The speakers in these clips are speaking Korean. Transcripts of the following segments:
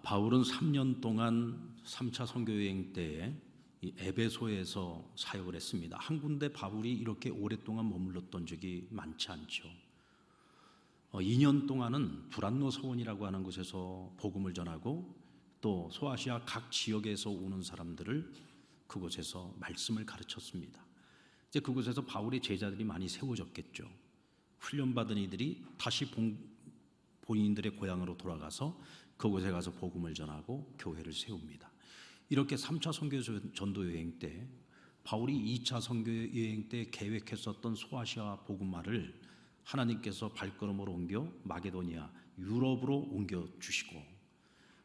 바울은 3년 동안 3차 선교 여행 때에 이 에베소에서 사역을 했습니다. 한 군데 바울이 이렇게 오랫동안 머물렀던 적이 많지 않죠. 2년 동안은 두란노 서원이라고 하는 곳에서 복음을 전하고 또 소아시아 각 지역에서 오는 사람들을 그곳에서 말씀을 가르쳤습니다. 이제 그곳에서 바울의 제자들이 많이 세워졌겠죠. 훈련받은 이들이 다시 본인들의 고향으로 돌아가서 그곳에 가서 복음을 전하고 교회를 세웁니다. 이렇게 3차 선교 전도 여행 때 바울이 2차 선교 여행 때 계획했었던 소아시아 복음화를 하나님께서 발걸음으로 옮겨 마게도니아, 유럽으로 옮겨 주시고,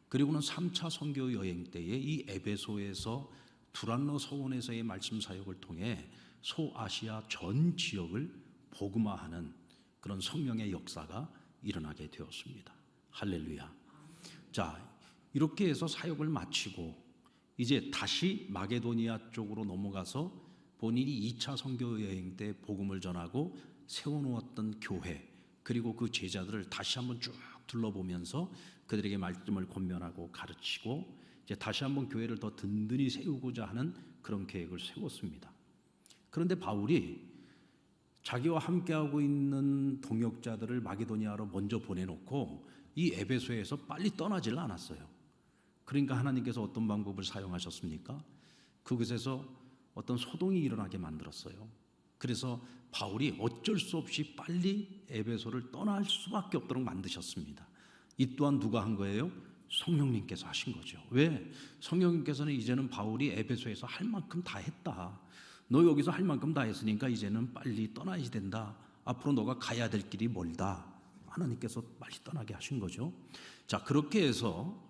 그리고는 3차 선교 여행 때에 이 에베소에서 두란노 서원에서의 말씀 사역을 통해 소아시아 전 지역을 복음화하는 그런 성령의 역사가 일어나게 되었습니다. 할렐루야. 자, 이렇게 해서 사역을 마치고 이제 다시 마게도니아 쪽으로 넘어가서 본인이 2차 선교 여행 때 복음을 전하고 세워놓았던 교회, 그리고 그 제자들을 다시 한번 쭉 둘러보면서 그들에게 말씀을 권면하고 가르치고 이제 다시 한번 교회를 더 든든히 세우고자 하는 그런 계획을 세웠습니다. 그런데 바울이 자기와 함께하고 있는 동역자들을 마게도니아로 먼저 보내놓고 이 에베소에서 빨리 떠나질 않았어요. 그러니까 하나님께서 어떤 방법을 사용하셨습니까? 그곳에서 어떤 소동이 일어나게 만들었어요. 그래서 바울이 어쩔 수 없이 빨리 에베소를 떠날 수밖에 없도록 만드셨습니다. 이 또한 누가 한 거예요? 성령님께서 하신 거죠. 왜? 성령님께서는 이제는 바울이 에베소에서 할 만큼 다 했다. 너 여기서 할 만큼 다 했으니까 이제는 빨리 떠나야 된다. 앞으로 너가 가야 될 길이 멀다. 하나님께서 빨리 떠나게 하신 거죠. 자, 그렇게 해서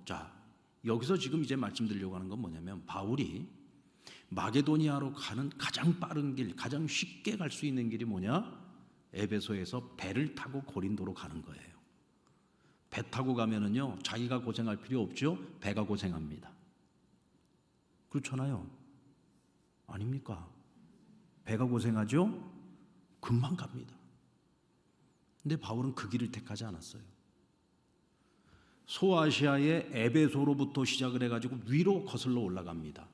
여기서 지금 이제 말씀드리려고 하는 건 뭐냐면 바울이 마게도니아로 가는 가장 빠른 길, 가장 쉽게 갈 수 있는 길이 뭐냐? 에베소에서 배를 타고 고린도로 가는 거예요. 배 타고 가면은요, 자기가 고생할 필요 없죠. 배가 고생합니다. 그렇잖아요. 아닙니까? 배가 고생하죠? 금방 갑니다. 근데 바울은 그 길을 택하지 않았어요. 소아시아의 에베소로부터 시작을 해가지고 위로 거슬러 올라갑니다.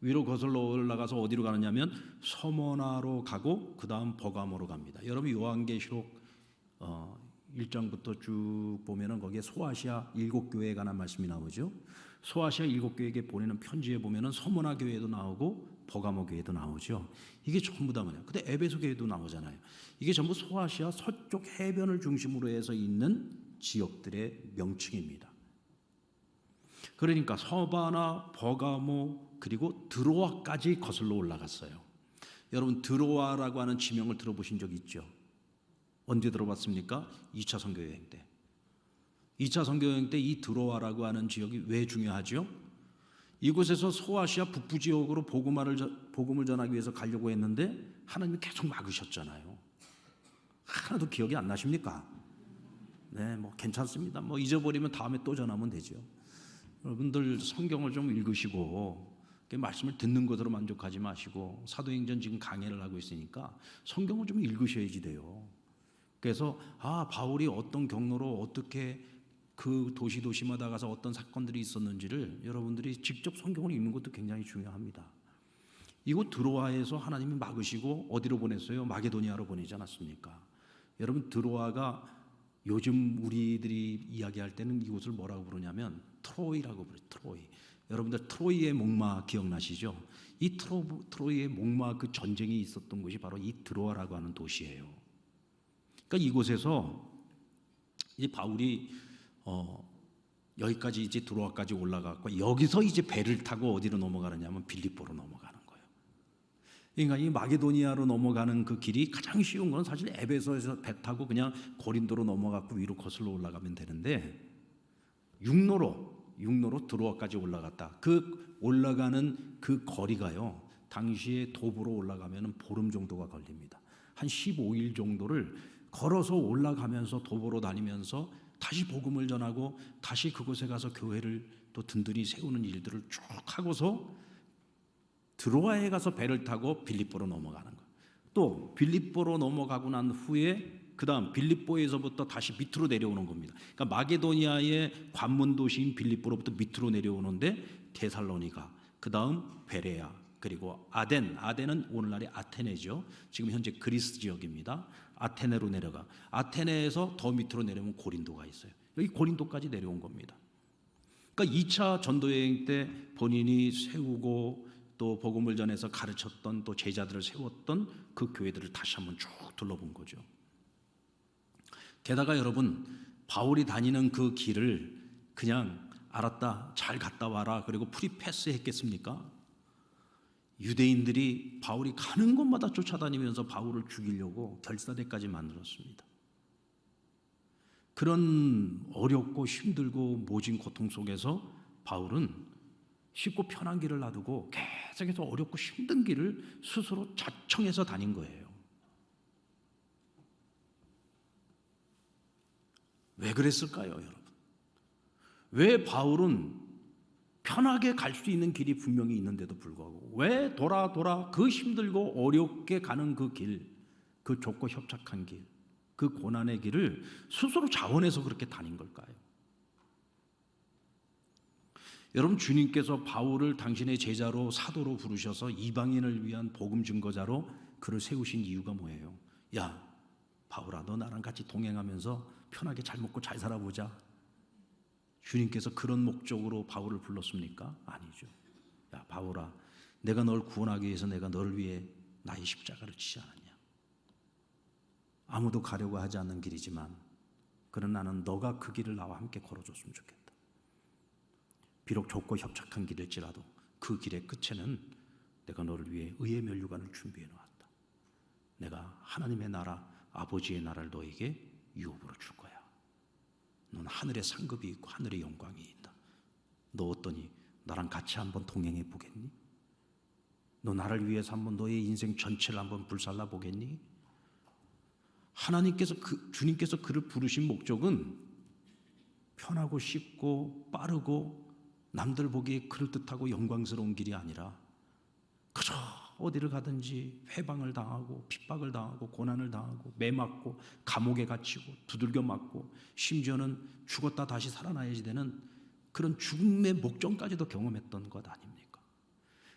위로 거슬러 올라가서 어디로 가느냐면 서머나로 가고 그 다음 버가모로 갑니다. 여러분 요한계시록 1장부터 쭉 보면은 거기에 소아시아 7교회에 관한 말씀이 나오죠. 소아시아 7교회에게 보내는 편지에 보면은 서머나 교회도 나오고 버가모 교회도 나오죠. 이게 전부 다 뭐냐? 근데 에베소 교회도 나오잖아요. 이게 전부 소아시아 서쪽 해변을 중심으로 해서 있는 지역들의 명칭입니다. 그러니까 서바나, 버가모, 그리고 드로아까지 거슬러 올라갔어요. 여러분 드로아라고 하는 지명을 들어보신 적 있죠? 언제 들어봤습니까? 2차 선교여행 때. 2차 선교여행 때 이 드로아라고 하는 지역이 왜 중요하죠? 이곳에서 소아시아 북부 지역으로 복음을 전하기 위해서 가려고 했는데 하나님이 계속 막으셨잖아요. 하나도 기억이 안 나십니까? 네, 괜찮습니다. 잊어버리면 다음에 또 전하면 되죠. 여러분들 성경을 좀 읽으시고 말씀을 듣는 것으로 만족하지 마시고 사도행전 지금 강해를 하고 있으니까 성경을 좀 읽으셔야지 돼요. 그래서 바울이 어떤 경로로 어떻게 그 도시마다 가서 어떤 사건들이 있었는지를 여러분들이 직접 성경을 읽는 것도 굉장히 중요합니다. 이곳 드로아에서 하나님이 막으시고 어디로 보냈어요? 마게도니아로 보내지 않았습니까? 여러분 드로아가 요즘 우리들이 이야기할 때는 이곳을 뭐라고 부르냐면 트로이라고 부르죠. 트로이. 여러분들 트로이의 목마 기억나시죠? 이 트로이의 목마 그 전쟁이 있었던 곳이 바로 이 드로아라고 하는 도시예요. 그러니까 이곳에서 이제 바울이 여기까지 이제 드로아까지 올라갔고 여기서 이제 배를 타고 어디로 넘어가느냐면 빌립보로 넘어가는 거예요. 그러니까 이 마게도니아로 넘어가는 그 길이 가장 쉬운 건 사실 에베소에서 배 타고 그냥 고린도로 넘어가고 위로 거슬러 올라가면 되는데 육로로 드로아까지 올라갔다. 그 올라가는 그 거리가요, 당시에 도보로 올라가면 보름 정도가 걸립니다. 한 15일 정도를 걸어서 올라가면서 도보로 다니면서 다시 복음을 전하고 다시 그곳에 가서 교회를 또 든든히 세우는 일들을 쭉 하고서 드로아에 가서 배를 타고 빌립보로 넘어가는 거예요. 또 빌립보로 넘어가고 난 후에 그다음 빌립보에서부터 다시 밑으로 내려오는 겁니다. 그러니까 마게도니아의 관문 도시인 빌립보로부터 밑으로 내려오는데 데살로니가, 그다음 베레아, 그리고 아덴은 오늘날의 아테네죠. 지금 현재 그리스 지역입니다. 아테네로 내려가, 아테네에서 더 밑으로 내려오면 고린도가 있어요. 여기 고린도까지 내려온 겁니다. 그러니까 2차 전도여행 때 본인이 세우고 또 복음을 전해서 가르쳤던 또 제자들을 세웠던 그 교회들을 다시 한번 쭉 둘러본 거죠. 게다가 여러분, 바울이 다니는 그 길을 그냥 알았다, 잘 갔다 와라, 그리고 프리패스 했겠습니까? 유대인들이 바울이 가는 곳마다 쫓아다니면서 바울을 죽이려고 결사대까지 만들었습니다. 그런 어렵고 힘들고 모진 고통 속에서 바울은 쉽고 편한 길을 놔두고 계속해서 어렵고 힘든 길을 스스로 자청해서 다닌 거예요. 왜 그랬을까요, 여러분? 왜 바울은 편하게 갈 수 있는 길이 분명히 있는데도 불구하고 왜 돌아 그 힘들고 어렵게 가는 그 길, 그 좁고 협착한 길, 그 고난의 길을 스스로 자원해서 그렇게 다닌 걸까요? 여러분, 주님께서 바울을 당신의 제자로 사도로 부르셔서 이방인을 위한 복음 증거자로 그를 세우신 이유가 뭐예요? 야, 바울아, 너 나랑 같이 동행하면서 편하게 잘 먹고 잘 살아보자. 주님께서 그런 목적으로 바울을 불렀습니까? 아니죠. 야, 바울아, 내가 널 구원하기 위해서 내가 너를 위해 나의 십자가를 지지 않았냐. 아무도 가려고 하지 않는 길이지만 그러나 나는 너가 그 길을 나와 함께 걸어줬으면 좋겠다. 비록 좁고 협착한 길일지라도 그 길의 끝에는 내가 너를 위해 의의 면류관을 준비해 놓았다. 내가 하나님의 나라, 아버지의 나라를 너에게 유업으로 줄 거야. 넌 하늘의 상급이 있고 하늘의 영광이 있다. 너 어떠니? 나랑 같이 한번 동행해 보겠니? 너 나를 위해서 한번 너의 인생 전체를 한번 불살라 보겠니? 하나님께서 주님께서 그를 부르신 목적은 편하고 쉽고 빠르고 남들 보기에 그럴듯하고 영광스러운 길이 아니라 그저 어디를 가든지 회방을 당하고 핍박을 당하고 고난을 당하고 매맞고 감옥에 갇히고 두들겨 맞고 심지어는 죽었다 다시 살아나야지 되는 그런 죽음의 목전까지도 경험했던 것 아닙니까?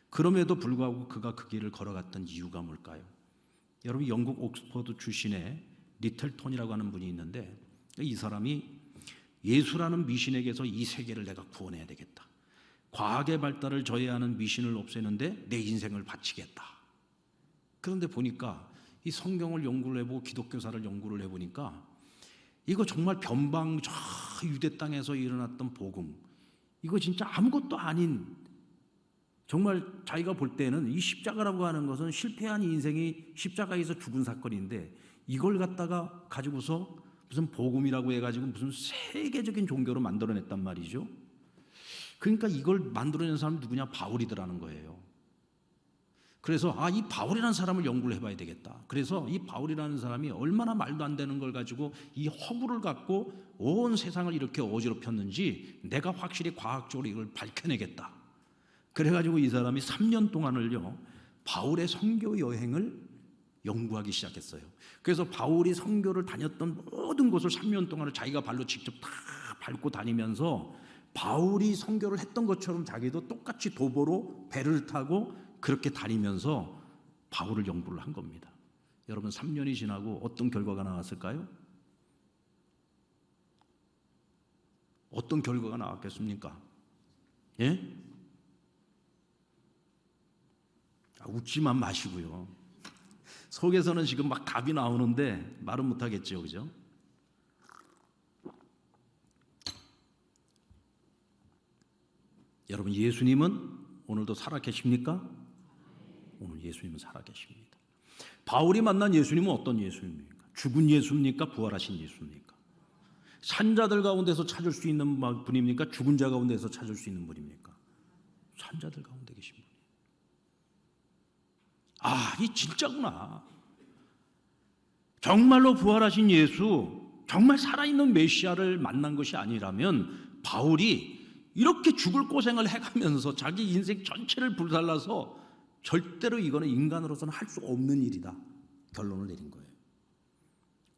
그럼에도 불구하고 그가 그 길을 걸어갔던 이유가 뭘까요? 여러분, 영국 옥스퍼드 출신의 리틀톤이라고 하는 분이 있는데 이 사람이 예수라는 미신에게서 이 세계를 내가 구원해야 되겠다. 과학의 발달을 저해하는 미신을 없애는데 내 인생을 바치겠다. 그런데 보니까 이 성경을 연구를 해보고 기독교사를 연구를 해보니까 이거 정말 변방 저 유대 땅에서 일어났던 복음, 이거 진짜 아무것도 아닌, 정말 자기가 볼 때는 이 십자가라고 하는 것은 실패한 인생이 십자가에서 죽은 사건인데 이걸 갖다가 가지고서 무슨 복음이라고 해가지고 무슨 세계적인 종교로 만들어냈단 말이죠. 그러니까 이걸 만들어낸 사람이 누구냐? 바울이더라는 거예요. 그래서 이 바울이라는 사람을 연구를 해봐야 되겠다. 그래서 이 바울이라는 사람이 얼마나 말도 안 되는 걸 가지고 이 허구를 갖고 온 세상을 이렇게 어지럽혔는지 내가 확실히 과학적으로 이걸 밝혀내겠다. 그래가지고 이 사람이 3년 동안을요 바울의 선교 여행을 연구하기 시작했어요. 그래서 바울이 선교를 다녔던 모든 곳을 3년 동안을 자기가 발로 직접 다 밟고 다니면서 바울이 선교를 했던 것처럼 자기도 똑같이 도보로 배를 타고 그렇게 다니면서 바울을 연구를 한 겁니다. 여러분, 3년이 지나고 어떤 결과가 나왔을까요? 어떤 결과가 나왔겠습니까? 예? 웃지만 마시고요. 속에서는 지금 막 답이 나오는데 말은 못하겠죠, 그죠? 여러분, 예수님은 오늘도 살아계십니까? 오늘 예수님은 살아계십니다. 바울이 만난 예수님은 어떤 예수님입니까? 죽은 예수입니까? 부활하신 예수입니까? 산자들 가운데서 찾을 수 있는 분입니까? 죽은 자 가운데서 찾을 수 있는 분입니까? 산자들 가운데 계신 분. 이 진짜구나. 정말로 부활하신 예수, 정말 살아있는 메시아를 만난 것이 아니라면 바울이 이렇게 죽을 고생을 해가면서 자기 인생 전체를 불살라서 절대로 이거는 인간으로서는 할 수 없는 일이다 결론을 내린 거예요.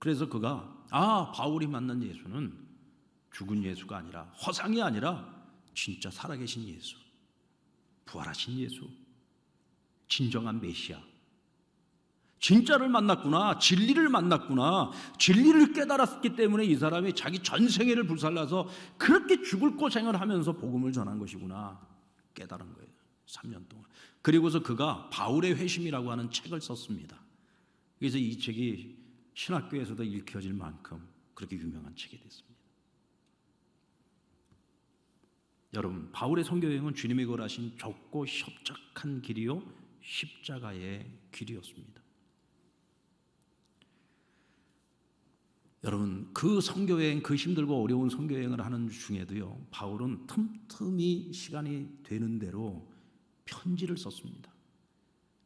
그래서 그가 바울이 만난 예수는 죽은 예수가 아니라, 허상이 아니라 진짜 살아계신 예수, 부활하신 예수, 진정한 메시아, 진짜를 만났구나, 진리를 만났구나, 진리를 깨달았기 때문에 이 사람이 자기 전생애를 불살라서 그렇게 죽을 고생을 하면서 복음을 전한 것이구나 깨달은 거예요. 3년 동안. 그리고서 그가 바울의 회심이라고 하는 책을 썼습니다. 그래서 이 책이 신학교에서도 읽혀질 만큼 그렇게 유명한 책이 됐습니다. 여러분, 바울의 선교여행은 주님이 걸으신 좁고 협착한 길이요 십자가의 길이었습니다. 여러분, 그 선교여행, 그 힘들고 어려운 선교여행을 하는 중에도요, 바울은 틈틈이 시간이 되는 대로 편지를 썼습니다.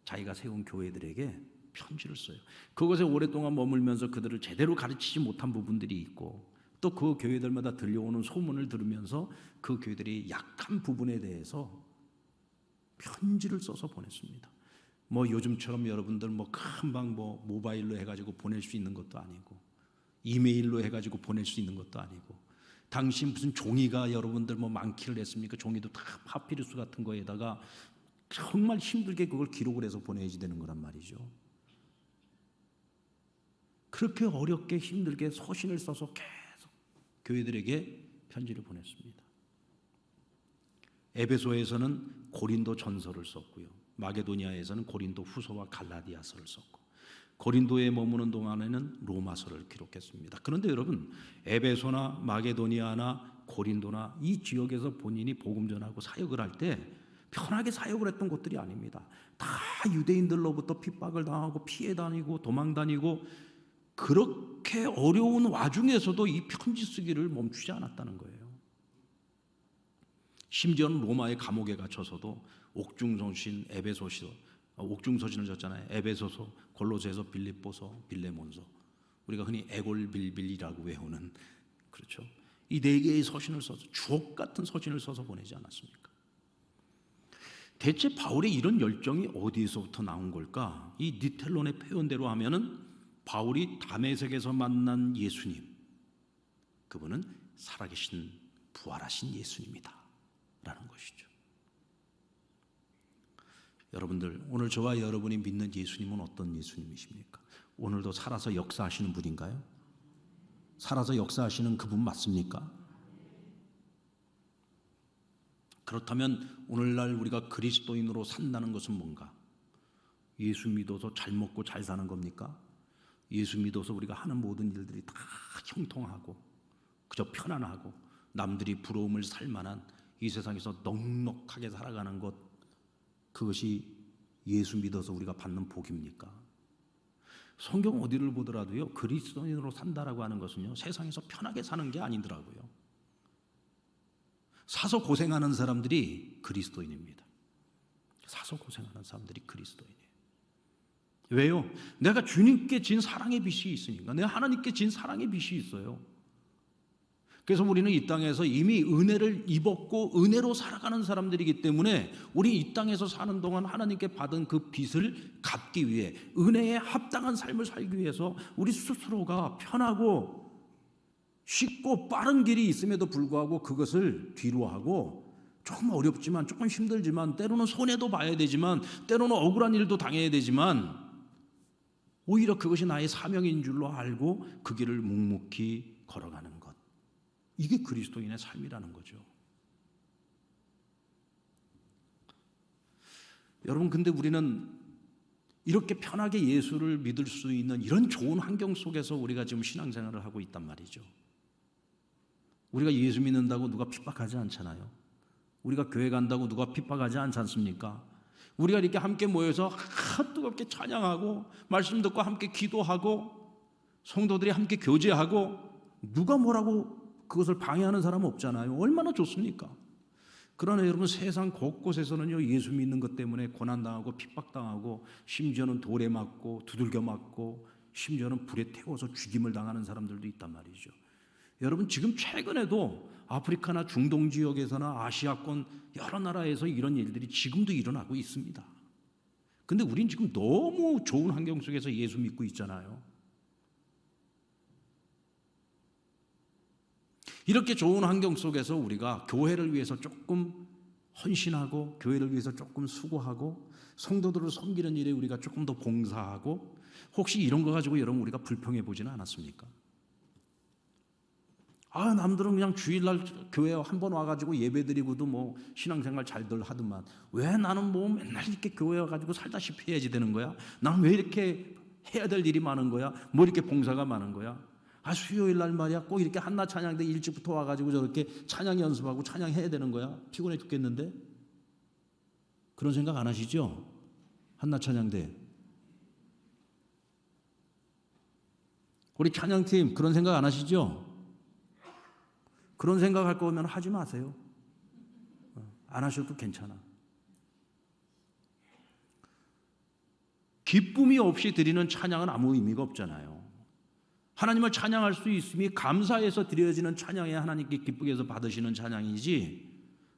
자기가 세운 교회들에게 편지를 써요. 그곳에 오랫동안 머물면서 그들을 제대로 가르치지 못한 부분들이 있고, 또 그 교회들마다 들려오는 소문을 들으면서 그 교회들이 약한 부분에 대해서 편지를 써서 보냈습니다. 요즘처럼 여러분들 금방 모바일로 해가지고 보낼 수 있는 것도 아니고, 이메일로 해가지고 보낼 수 있는 것도 아니고, 당시 무슨 종이가 여러분들 많기를 했습니까? 종이도 다 파피루스 같은 거에다가 정말 힘들게 그걸 기록을 해서 보내야지 되는 거란 말이죠. 그렇게 어렵게 힘들게 서신을 써서 계속 교회들에게 편지를 보냈습니다. 에베소에서는 고린도 전서를 썼고요, 마게도니아에서는 고린도 후서와 갈라디아서를 썼고, 고린도에 머무는 동안에는 로마서를 기록했습니다. 그런데 여러분, 에베소나 마게도니아나 고린도나 이 지역에서 본인이 복음 전하고 사역을 할 때 편하게 사역을 했던 곳들이 아닙니다. 다 유대인들로부터 핍박을 당하고 피해 다니고 도망 다니고, 그렇게 어려운 와중에서도 이 편지 쓰기를 멈추지 않았다는 거예요. 심지어는 로마의 감옥에 갇혀서도 옥중서신, 에베소서, 옥중서신을 줬잖아요. 에베소서, 골로새서, 빌립보서, 빌레몬서, 우리가 흔히 에골빌빌이라고 외우는, 그렇죠, 이 4개의 서신을 써서, 주옥 같은 서신을 써서 보내지 않았습니까? 대체 바울의 이런 열정이 어디에서부터 나온 걸까? 이 니텔론의 표현대로 하면은 바울이 다메섹에서 만난 예수님, 그분은 살아계신 부활하신 예수님이다 라는 것이죠. 여러분들, 오늘 저와 여러분이 믿는 예수님은 어떤 예수님이십니까? 오늘도 살아서 역사하시는 분인가요? 살아서 역사하시는 그분 맞습니까? 그렇다면 오늘날 우리가 그리스도인으로 산다는 것은 뭔가? 예수 믿어서 잘 먹고 잘 사는 겁니까? 예수 믿어서 우리가 하는 모든 일들이 다 형통하고 그저 편안하고 남들이 부러움을 살 만한 이 세상에서 넉넉하게 살아가는 것, 그것이 예수 믿어서 우리가 받는 복입니까? 성경 어디를 보더라도요, 그리스도인으로 산다라고 하는 것은요, 세상에서 편하게 사는 게 아니더라고요. 사서 고생하는 사람들이 그리스도인입니다. 사서 고생하는 사람들이 그리스도인이에요. 왜요? 내가 주님께 진 사랑의 빚이 있으니까. 내가 하나님께 진 사랑의 빚이 있어요. 그래서 우리는 이 땅에서 이미 은혜를 입었고 은혜로 살아가는 사람들이기 때문에 우리 이 땅에서 사는 동안 하나님께 받은 그 빚을 갚기 위해, 은혜에 합당한 삶을 살기 위해서 우리 스스로가 편하고 쉽고 빠른 길이 있음에도 불구하고 그것을 뒤로하고, 조금 어렵지만 조금 힘들지만 때로는 손해도 봐야 되지만 때로는 억울한 일도 당해야 되지만 오히려 그것이 나의 사명인 줄로 알고 그 길을 묵묵히 걸어가는 것, 이게 그리스도인의 삶이라는 거죠. 여러분, 근데 우리는 이렇게 편하게 예수를 믿을 수 있는 이런 좋은 환경 속에서 우리가 지금 신앙생활을 하고 있단 말이죠. 우리가 예수 믿는다고 누가 핍박하지 않잖아요. 우리가 교회 간다고 누가 핍박하지 않지 않습니까? 우리가 이렇게 함께 모여서 뜨겁게 찬양하고 말씀 듣고 함께 기도하고 성도들이 함께 교제하고 누가 뭐라고 그것을 방해하는 사람은 없잖아요. 얼마나 좋습니까? 그러나 여러분, 세상 곳곳에서는요, 예수 믿는 것 때문에 고난당하고 핍박당하고 심지어는 돌에 맞고 두들겨 맞고 심지어는 불에 태워서 죽임을 당하는 사람들도 있단 말이죠. 여러분, 지금 최근에도 아프리카나 중동 지역에서나 아시아권 여러 나라에서 이런 일들이 지금도 일어나고 있습니다. 근데 우린 지금 너무 좋은 환경 속에서 예수 믿고 있잖아요. 이렇게 좋은 환경 속에서 우리가 교회를 위해서 조금 헌신하고 교회를 위해서 조금 수고하고 성도들을 섬기는 일에 우리가 조금 더 봉사하고 혹시 이런 거 가지고 여러분 우리가 불평해 보지는 않았습니까? 남들은 그냥 주일날 교회 한번 와가지고 예배드리고도 뭐 신앙생활 잘들 하더만 왜 나는 뭐 맨날 이렇게 교회 와가지고 살다시피 해야지 되는 거야? 나는 왜 이렇게 해야 될 일이 많은 거야? 뭐 이렇게 봉사가 많은 거야? 수요일 날 말이야 꼭 이렇게 한낮 찬양 때 일찍부터 와가지고 저렇게 찬양 연습하고 찬양해야 되는 거야? 피곤해 죽겠는데? 그런 생각 안 하시죠? 한낮 찬양 때 우리 찬양팀 그런 생각 안 하시죠? 그런 생각할 거면 하지 마세요. 안 하셔도 괜찮아. 기쁨이 없이 드리는 찬양은 아무 의미가 없잖아요. 하나님을 찬양할 수 있음이 감사해서 드려지는 찬양에 하나님께 기쁘게 해서 받으시는 찬양이지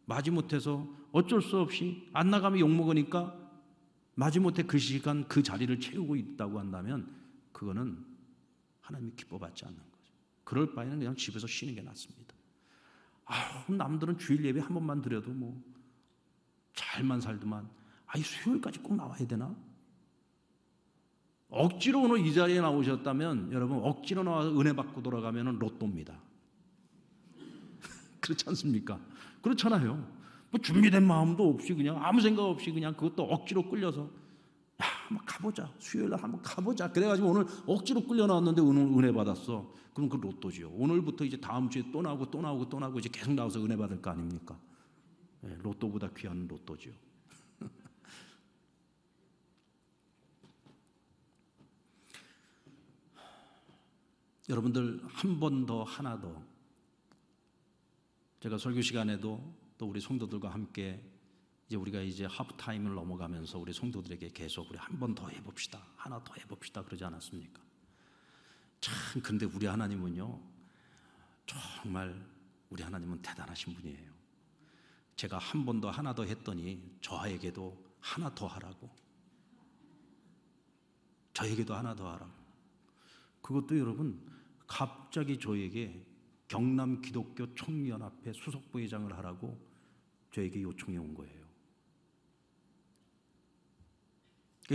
마지못해서 어쩔 수 없이 안 나가면 욕먹으니까 마지못해 그 시간 그 자리를 채우고 있다고 한다면 그거는 하나님이 기뻐받지 않는 거죠. 그럴 바에는 그냥 집에서 쉬는 게 낫습니다. 남들은 주일 예배 한 번만 드려도 뭐 잘만 살더만 수요일까지 꼭 나와야 되나? 억지로 오늘 이 자리에 나오셨다면 여러분 억지로 나와서 은혜 받고 돌아가면 로또입니다. 그렇지 않습니까? 그렇잖아요. 뭐 준비된 마음도 없이 그냥 아무 생각 없이 그냥 그것도 억지로 끌려서 한번 가보자. 수요일날 한번 가보자. 그래가지고 오늘 억지로 끌려 나왔는데 오늘 은혜 받았어. 그럼 그 로또지요. 오늘부터 이제 다음 주에 또 나오고 또 나오고 또 나오고 이제 계속 나와서 은혜 받을 거 아닙니까? 로또보다 귀한 로또지요. 여러분들 한 번 더 하나 더 제가 설교 시간에도 또 우리 성도들과 함께 이제 우리가 이제 하프타임을 넘어가면서 우리 성도들에게 계속 우리 한 번 더 해봅시다. 하나 더 해봅시다. 그러지 않았습니까? 참 근데 우리 하나님은요 정말 우리 하나님은 대단하신 분이에요. 제가 한 번 더 하나 더 했더니 저에게도 하나 더 하라고 저에게도 하나 더 하라고 그것도 여러분 갑자기 저에게 경남 기독교 총연합회 수석부회장을 하라고 저에게 요청해 온 거예요.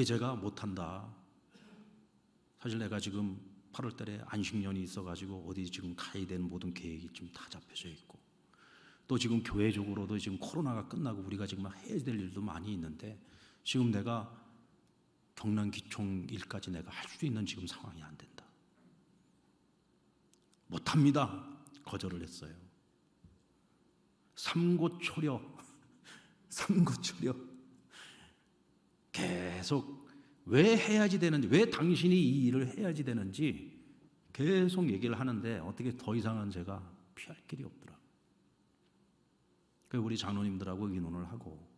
제가 못한다. 사실 내가 지금 8월 달에 안식년이 있어가지고 어디 지금 가야 되는 모든 계획이 좀 다 잡혀져 있고 또 지금 교회적으로도 지금 코로나가 끝나고 우리가 지금 해야 될 일도 많이 있는데 지금 내가 경남기총 일까지 내가 할 수 있는 지금 상황이 안 된다. 못합니다. 거절을 했어요. 삼고초려 계속 왜 해야지 되는지 왜 당신이 이 일을 해야지 되는지 계속 얘기를 하는데 어떻게 더 이상은 제가 피할 길이 없더라. 그래서 우리 장로님들하고 의논을 하고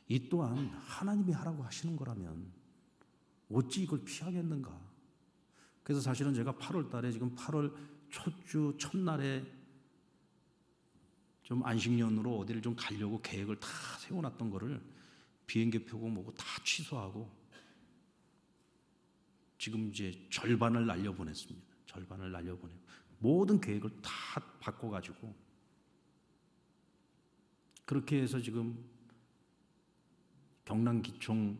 이 또한 하나님이 하라고 하시는 거라면 어찌 이걸 피하겠는가. 그래서 사실은 제가 8월 달에 지금 8월 첫주 첫날에 좀 안식년으로 어디를 좀 가려고 계획을 다 세워놨던 거를 비행기 표고 뭐고 다 취소하고 지금 이제 절반을 날려보냈습니다. 절반을 날려보내고 모든 계획을 다 바꿔가지고 그렇게 해서 지금 경남기총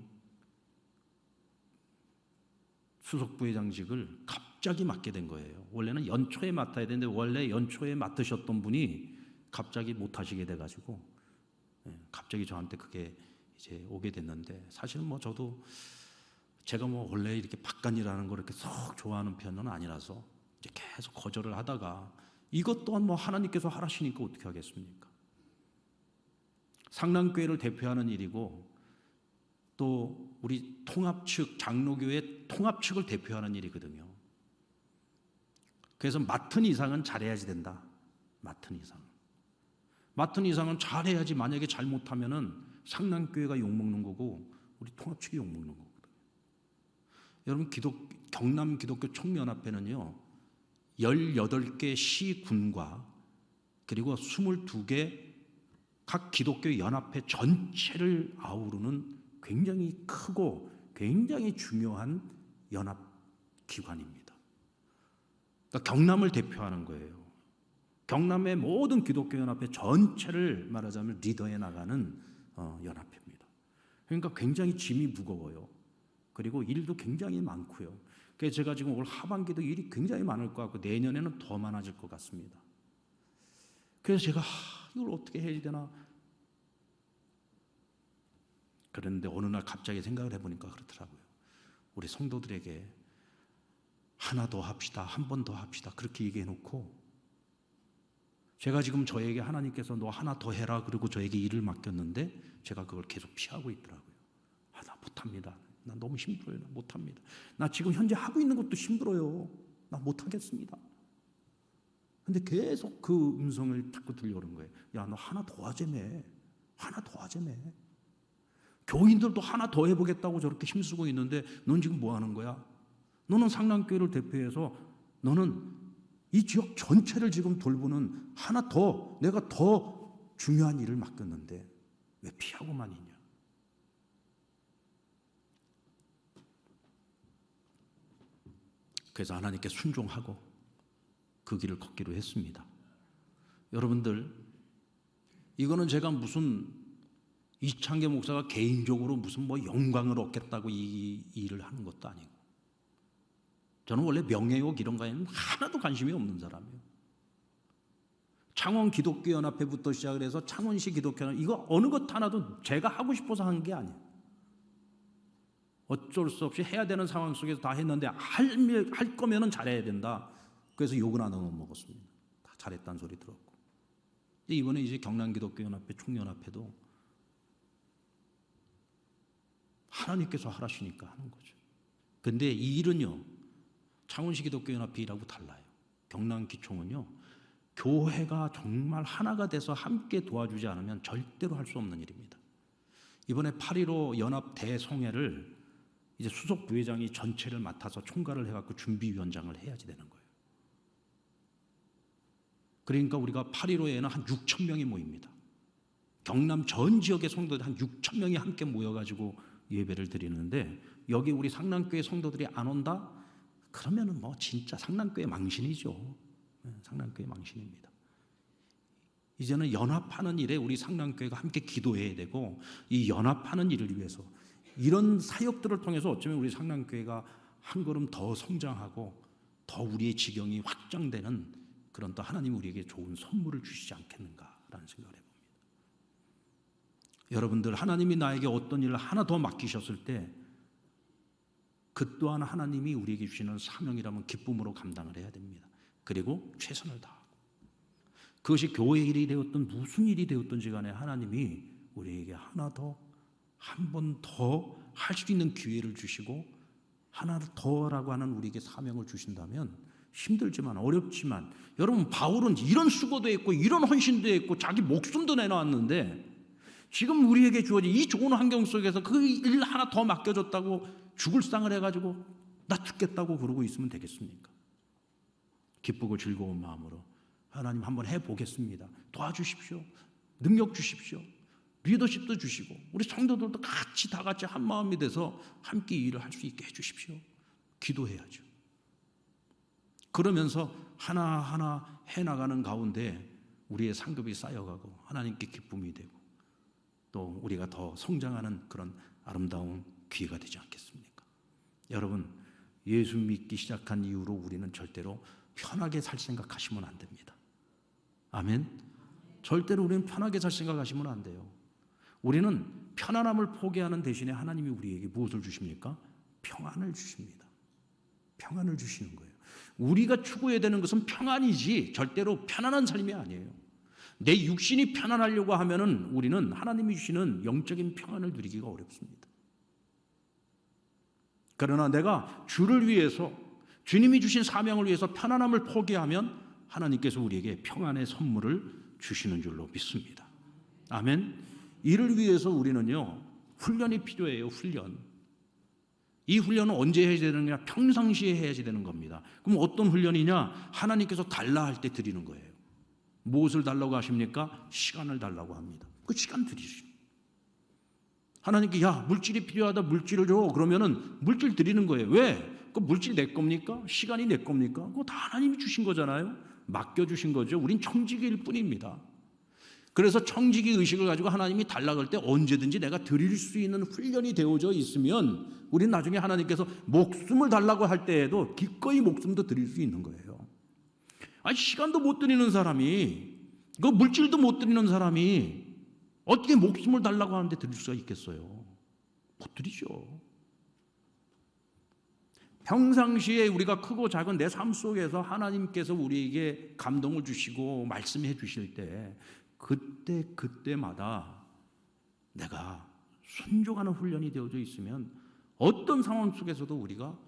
수석부회장직을 갑자기 맡게 된 거예요. 원래는 연초에 맡아야 되는데 원래 연초에 맡으셨던 분이 갑자기 못 하시게 돼가지고 갑자기 저한테 그게 이제 오게 됐는데 사실은 뭐 저도 제가 뭐 원래 이렇게 바깥일하는 걸 이렇게 썩 좋아하는 편은 아니라서 이제 계속 거절을 하다가 이것 또한 뭐 하나님께서 하라시니까 어떻게 하겠습니까? 상남교회를 대표하는 일이고 또 우리 통합 측 장로교회 통합 측을 대표하는 일이거든요. 그래서 맡은 이상은 잘해야지 된다. 맡은 이상은 잘해야지. 만약에 잘못하면은 상남교회가 욕먹는 거고 우리 통합 측이 욕먹는 거거든요. 여러분 경남 기독교 총연합회는요 18개 시군과 그리고 22개 각 기독교 연합회 전체를 아우르는 굉장히 크고 굉장히 중요한 연합기관입니다. 그러니까 경남을 대표하는 거예요. 경남의 모든 기독교연합회 전체를 말하자면 리더해 나가는 연합회입니다. 그러니까 굉장히 짐이 무거워요. 그리고 일도 굉장히 많고요. 그래서 제가 지금 올 하반기도 일이 굉장히 많을 것 같고 내년에는 더 많아질 것 같습니다. 그래서 제가 이걸 어떻게 해야 되나. 그런데 어느 날 갑자기 생각을 해보니까 그렇더라고요. 우리 성도들에게 하나 더 합시다, 한 번 더 합시다 그렇게 얘기해놓고 제가 지금 저에게 하나님께서 너 하나 더 해라 그리고 저에게 일을 맡겼는데 제가 그걸 계속 피하고 있더라고요. 나 못합니다. 나 너무 힘들어요. 나 못합니다. 나 지금 현재 하고 있는 것도 힘들어요. 나 못하겠습니다. 근데 계속 그 음성을 자꾸 들려오는 거예요. 야, 너 하나 더 하자며. 하나 더 하자며. 교인들도 하나 더 해보겠다고 저렇게 힘쓰고 있는데 넌 지금 뭐 하는 거야? 너는 상남교회를 대표해서 너는 이 지역 전체를 지금 돌보는 하나 더 내가 더 중요한 일을 맡겼는데 왜 피하고만 있냐? 그래서 하나님께 순종하고 그 길을 걷기로 했습니다. 여러분들, 이거는 제가 무슨 이창계 목사가 개인적으로 무슨 뭐 영광을 얻겠다고 이 일을 하는 것도 아니고, 저는 원래 명예욕 이런 거에는 하나도 관심이 없는 사람이에요. 창원 기독교연합회부터 시작을 해서 창원시 기독교연합회, 이거 어느 것 하나도 제가 하고 싶어서 한 게 아니에요. 어쩔 수 없이 해야 되는 상황 속에서 다 했는데 할 거면은 잘해야 된다. 그래서 욕은 안 먹었습니다. 다 잘했다는 소리 들었고. 이번에 이제 경남기독교연합회 총연합회도 하나님께서 하라시니까 하는 거죠. 근데 이 일은요, 창원시 기독교연합회 일하고 달라요. 경남기총은요, 교회가 정말 하나가 돼서 함께 도와주지 않으면 절대로 할 수 없는 일입니다. 이번에 8.15 연합 대송회를 이제 수석 부회장이 전체를 맡아서 총괄을 해갖고 준비위원장을 해야지 되는 거예요. 그러니까 우리가 8.15에는 한 6천 명이 모입니다. 경남 전 지역의 성도들 한 6천 명이 함께 모여가지고 예배를 드리는데 여기 우리 상남교회 성도들이 안 온다? 그러면은 뭐 진짜 상남교회 망신이죠. 상남교회 망신입니다. 이제는 연합하는 일에 우리 상남교회가 함께 기도해야 되고, 이 연합하는 일을 위해서 이런 사역들을 통해서 어쩌면 우리 상남교회가 한 걸음 더 성장하고 더 우리의 지경이 확장되는 그런 또 하나님이 우리에게 좋은 선물을 주시지 않겠는가라는 생각을 해봅니다. 여러분들, 하나님이 나에게 어떤 일을 하나 더 맡기셨을 때 그 또한 하나님이 우리에게 주시는 사명이라면 기쁨으로 감당을 해야 됩니다. 그리고 최선을 다하고, 그것이 교회 일이 되었든 무슨 일이 되었든지 간에 하나님이 우리에게 하나 더, 한 번 더 할 수 있는 기회를 주시고 하나 더라고 하는 우리에게 사명을 주신다면, 힘들지만 어렵지만, 여러분 바울은 이런 수고도 했고 이런 헌신도 했고 자기 목숨도 내놓았는데 지금 우리에게 주어진 이 좋은 환경 속에서 그 일 하나 더 맡겨줬다고 죽을 상을 해가지고 나 죽겠다고 그러고 있으면 되겠습니까? 기쁘고 즐거운 마음으로 하나님 한번 해보겠습니다. 도와주십시오. 능력 주십시오. 리더십도 주시고 우리 성도들도 다 같이 한 마음이 돼서 함께 일을 할 수 있게 해주십시오. 기도해야죠. 그러면서 하나하나 해나가는 가운데 우리의 상급이 쌓여가고 하나님께 기쁨이 되고 또 우리가 더 성장하는 그런 아름다운 기회가 되지 않겠습니까? 여러분, 예수 믿기 시작한 이후로 우리는 절대로 편하게 살 생각하시면 안 됩니다. 아멘. 절대로 우리는 편하게 살 생각하시면 안 돼요. 우리는 편안함을 포기하는 대신에 하나님이 우리에게 무엇을 주십니까? 평안을 주십니다. 평안을 주시는 거예요. 우리가 추구해야 되는 것은 평안이지 절대로 편안한 삶이 아니에요. 내 육신이 편안하려고 하면은 우리는 하나님이 주시는 영적인 평안을 누리기가 어렵습니다. 그러나 내가 주를 위해서, 주님이 주신 사명을 위해서 편안함을 포기하면 하나님께서 우리에게 평안의 선물을 주시는 줄로 믿습니다. 아멘. 이를 위해서 우리는요, 훈련이 필요해요. 훈련. 이 훈련은 언제 해야 되느냐? 평상시에 해야지 되는 겁니다. 그럼 어떤 훈련이냐? 하나님께서 달라 할 때 드리는 거예요. 무엇을 달라고 하십니까? 시간을 달라고 합니다. 그 시간 드리시죠. 하나님께 야, 물질이 필요하다, 물질을 줘. 그러면은 물질 드리는 거예요. 왜? 그 물질 내 겁니까? 시간이 내 겁니까? 그거 다 하나님이 주신 거잖아요. 맡겨주신 거죠. 우린 청지기일 뿐입니다. 그래서 청지기 의식을 가지고 하나님이 달라고 할 때 언제든지 내가 드릴 수 있는 훈련이 되어져 있으면 우린 나중에 하나님께서 목숨을 달라고 할 때에도 기꺼이 목숨도 드릴 수 있는 거예요. 아니, 시간도 못 드리는 사람이, 그 물질도 못 드리는 사람이 어떻게 목숨을 달라고 하는데 드릴 수가 있겠어요? 못 드리죠. 평상시에 우리가 크고 작은 내 삶 속에서 하나님께서 우리에게 감동을 주시고 말씀해 주실 때 그때마다 내가 순종하는 훈련이 되어져 있으면 어떤 상황 속에서도 우리가